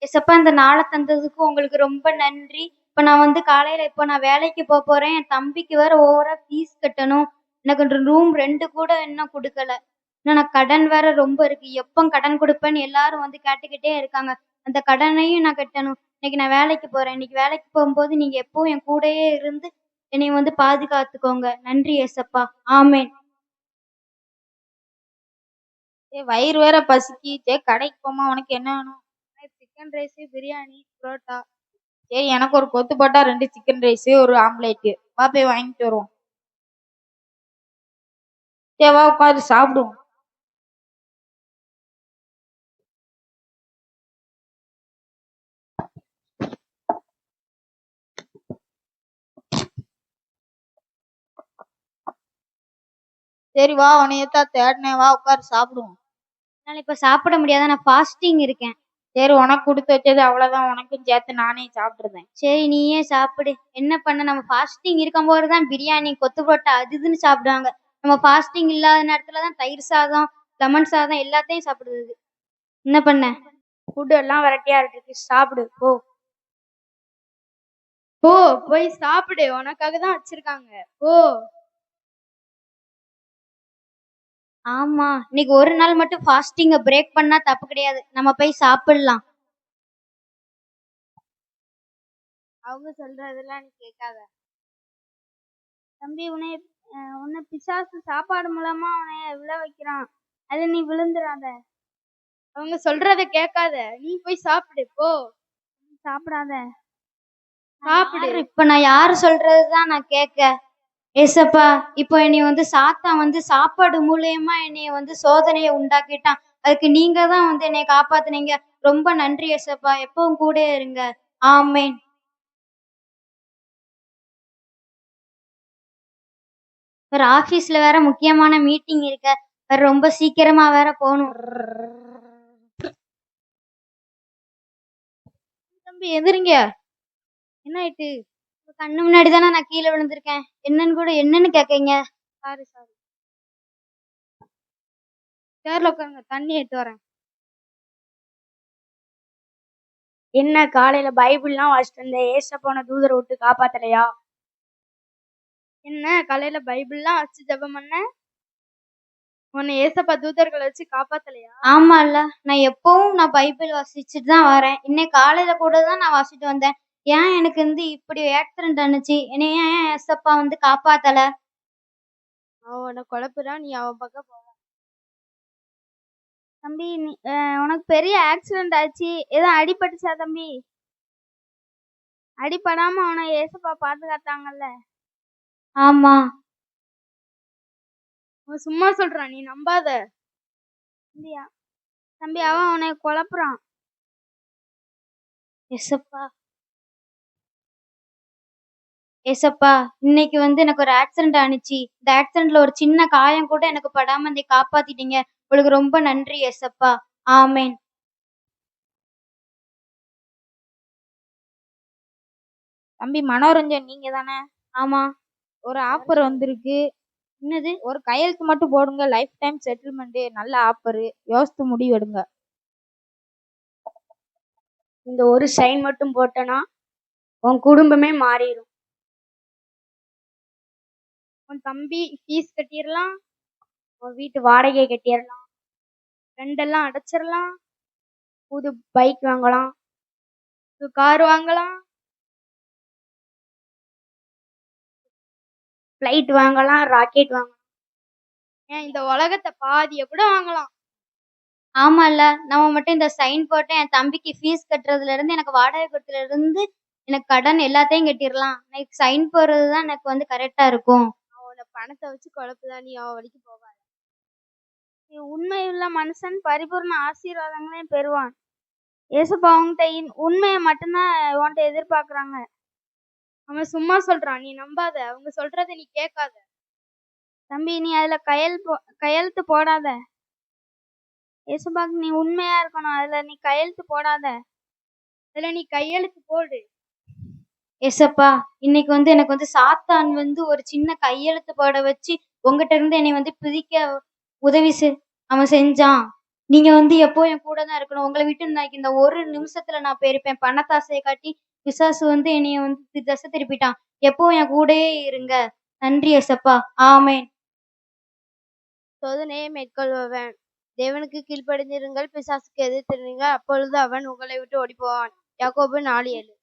ஏசப்பா இந்த நாள தந்ததுக்கு உங்களுக்கு ரொம்ப நன்றி. இப்ப நான் வந்து காலையில நான் வேலைக்கு போறேன். என் தம்பிக்கு வேற ஓவரா ஃபீஸ் கட்டணும். எனக்கு ரூம் ரெண்ட் கூட இன்னும் குடுக்கல. இன்னும் நான் கடன் வேற ரொம்ப இருக்கு. எப்ப கடன் குடுப்பேன்னு எல்லாரும் வந்து கேட்டுக்கிட்டே இருக்காங்க. அந்த கடனையும் நான் கட்டணும். இன்னைக்கு நான் வேலைக்கு போறேன். இன்னைக்கு வேலைக்கு போகும்போது நீங்க எப்பவும் என் கூடயே இருந்து என்னைய வந்து பாதுகாத்துக்கோங்க. நன்றி ஏசப்பா. ஆமென். வயிறு வேற பசிக்குது. கடைக்கு போமா, உனக்கு என்ன வேணும்? Chicken rice, biryani, parotta. எனக்கு ஒரு கொத்து போட்டா 2 சிக்கன் ரைஸ், ஒரு ஆம்லேட். வா போய் வாங்கிட்டு வருவோம். வா உட்காந்து சாப்பிடுவோம். சரி வா, உன்னையத்தான் தேடினேன். வா உட்காரு சாப்பிடுவோம். என்னால இப்ப சாப்பிட முடியாது. நான் ஃபாஸ்டிங் இருக்கேன். சரி, உனக்கு கொடுத்து வச்சது அவ்வளவுதான். உனக்கும் சேர்த்து நானே சாப்பிட்டுருந்தேன். சரி நீயே சாப்பிடு. என்ன பண்ண நம்ம ஃபாஸ்டிங் இருக்கும்போது தான் பிரியாணி, கொத்து பரோட்டா அது இதுன்னு சாப்பிடுவாங்க. நம்ம ஃபாஸ்டிங் இல்லாத நேரத்துல தான் தயிர் சாதம், லெமன் சாதம் எல்லாத்தையும் சாப்பிடுறது. என்ன பண்ண? ஃபுட் எல்லாம் வெரைட்டியா இருக்கு. சாப்பிடு போ. போ போய் சாப்பிடு. உனக்காக தான் வச்சிருக்காங்க. போ. ஆமா, இன்னைக்கு ஒரு நாள் மட்டும் ஃபாஸ்டிங்க பிரேக் பண்ணா தப்பு கிடையாது. நம்ம போய் சாப்பிடலாம். அவங்க சொல்றதெல்லாம் நீ கேட்காத. தம்பி, உன்னை பிசாசு சாப்பாடு மூலமா உன்னைய விழ வைக்கிறான். அது நீ விழுந்துடாத. அவங்க சொல்றத கேட்காத. நீ போய் சாப்பிடு போ. சாப்பிடாத. சாப்பிடு. இப்ப நான் யாரு சொல்றதுதான் நான் கேட்க? ஏசப்பா, இப்போ என்னைய வந்து சாத்தான் வந்து சாப்பாடு மூலியமா என்னைய வந்து சோதனையை உண்டாக்கிட்டான். அதுக்கு நீங்க தான் வந்து என்னைய காப்பாத்துனீங்க. ரொம்ப நன்றி ஏசப்பா. எப்பவும் கூட இருங்க. ஆமென். வேற ஆபீஸ்ல வேற முக்கியமான மீட்டிங் இருக்க. வேற ரொம்ப சீக்கிரமா வேற போகணும். தம்பி எந்திரிங்க. என்ன ஆயிட்டு? கண்ணு முன்னாடி தானே நான் கீழே விழுந்திருக்கேன். என்னன்னு கேட்கீங்க? சாரி. சேர்ல உட்காருங்க. தண்ணி எடுத்து வரேன். என்ன காலையில பைபிள்லாம் வாசிட்டு இருந்த? ஏசப்பான தூதரை விட்டு காப்பாத்தலையா? என்ன காலையில பைபிள்லாம் வச்சு ஜெபம் பண்ண? உன்னை ஏசப்பா தூதர்களை வச்சு காப்பாத்தலையா? ஆமால்ல, நான் எப்பவும் பைபிள் வாசிச்சுட்டு தான் வரேன். இன்னைக்கு காலையில கூட தான் நான் வாசிட்டு வந்தேன். ஏன் எனக்கு வந்து இப்படி ஆக்சிடென்ட் ஆனுச்சு? என்னைய ஏன் ஏசப்பா வந்து காப்பாத்தல? அவனை குழப்புறா, நீ அவன் பக்கம் போவ. தம்பி, நீ உனக்கு பெரிய ஆக்சிடென்ட் ஆச்சு. ஏதோ அடிபட்டுச்சா தம்பி? அடிபடாம அவனை ஏசப்பா பாதுகாத்தாங்கல்ல. ஆமா. அவன் சும்மா சொல்றான், நீ நம்பாத. தம்பி, அவன் அவனை குழப்புறான். ஏசப்பா, ஏசப்பா, இன்னைக்கு வந்து எனக்கு ஒரு ஆக்சிடென்ட் ஆனுச்சு. இந்த ஆக்சிடென்ட்ல ஒரு சின்ன காயம் கூட எனக்கு படாம என்னை காப்பாத்திட்டீங்க. உங்களுக்கு ரொம்ப நன்றி ஏசப்பா. ஆமென். தம்பி மனோரஞ்சன், நீங்க தானே? ஆமா. ஒரு ஆஃபர் வந்திருக்கு. என்னது? ஒரு கையெழுத்து மட்டும் போடுங்க. Life time settlement. நல்ல ஆஃபர். யோசித்து முடிவு எடுங்க. இந்த ஒரு சைன் மட்டும் போட்டனா உன் குடும்பமே மாறிடும். உன் தம்பி ஃபீஸ் கட்டிடலாம். உன் வீட்டு வாடகை கட்டிடலாம். ரெண்டெல்லாம் அடைச்சிடலாம். புது பைக் வாங்கலாம். புது கார் வாங்கலாம். ஃப்ளைட் வாங்கலாம். ராக்கெட் வாங்கலாம். ஏன் இந்த உலகத்தை பாதிய கூட வாங்கலாம். ஆமால்ல, நம்ம மட்டும் இந்த சைன் போட்டு என் தம்பிக்கு ஃபீஸ் கட்டுறதுல இருந்து எனக்கு வாடகை கொடுத்துல இருந்து எனக்கு கடன் எல்லாத்தையும் கட்டிடலாம். எனக்கு சைன் போடுறதுதான் எனக்கு வந்து கரெக்டா இருக்கும். அவனோட பணத்தை வச்சு குழப்புதான். நீ அவன் வழிக்கு போவாத. நீ உண்மையுள்ள மனுஷன் பரிபூர்ண ஆசீர்வாதங்களையும் பெறுவான். ஏசப்பா உன்கிட்ட உண்மையை மட்டும்தான் உன்கிட்ட எதிர்பார்க்கறாங்க. அவன் சும்மா சொல்றான், நீ நம்பாத. அவங்க சொல்றதை நீ கேட்காத. தம்பி, நீ அதுல கையெழுத்து போடாத. ஏசப்பாக்கு நீ உண்மையா இருக்கணும். அதுல நீ கையெழுத்து போடாத. அதுல நீ கையெழுத்து போடு. ஏசப்பா, இன்னைக்கு வந்து எனக்கு வந்து சாத்தான் வந்து ஒரு சின்ன கையெழுத்து போட வச்சு உங்ககிட்ட இருந்து என்னை வந்து பிரிக்க உதவி அவன் செஞ்சான். நீங்க வந்து எப்பவும் என் கூட தான் இருக்கணும். உங்கள விட்டு இன்னைக்கு இந்த ஒரு நிமிஷத்துல நான் போயிருப்பேன். பணத்தாசைய காட்டி பிசாசு வந்து என்னைய வந்து திசை திருப்பிட்டான். எப்பவும் என் கூடயே இருங்க. நன்றி ஏசப்பா. ஆமென். சோதனையை மேற்கொள்பவன். தேவனுக்கு கீழ்ப்படிந்திருங்கள், பிசாசுக்கு எதிர்த்திருங்கள், அப்பொழுது அவன் உங்களை விட்டு ஓடிப்போவான். யாக்கோபு 4:7.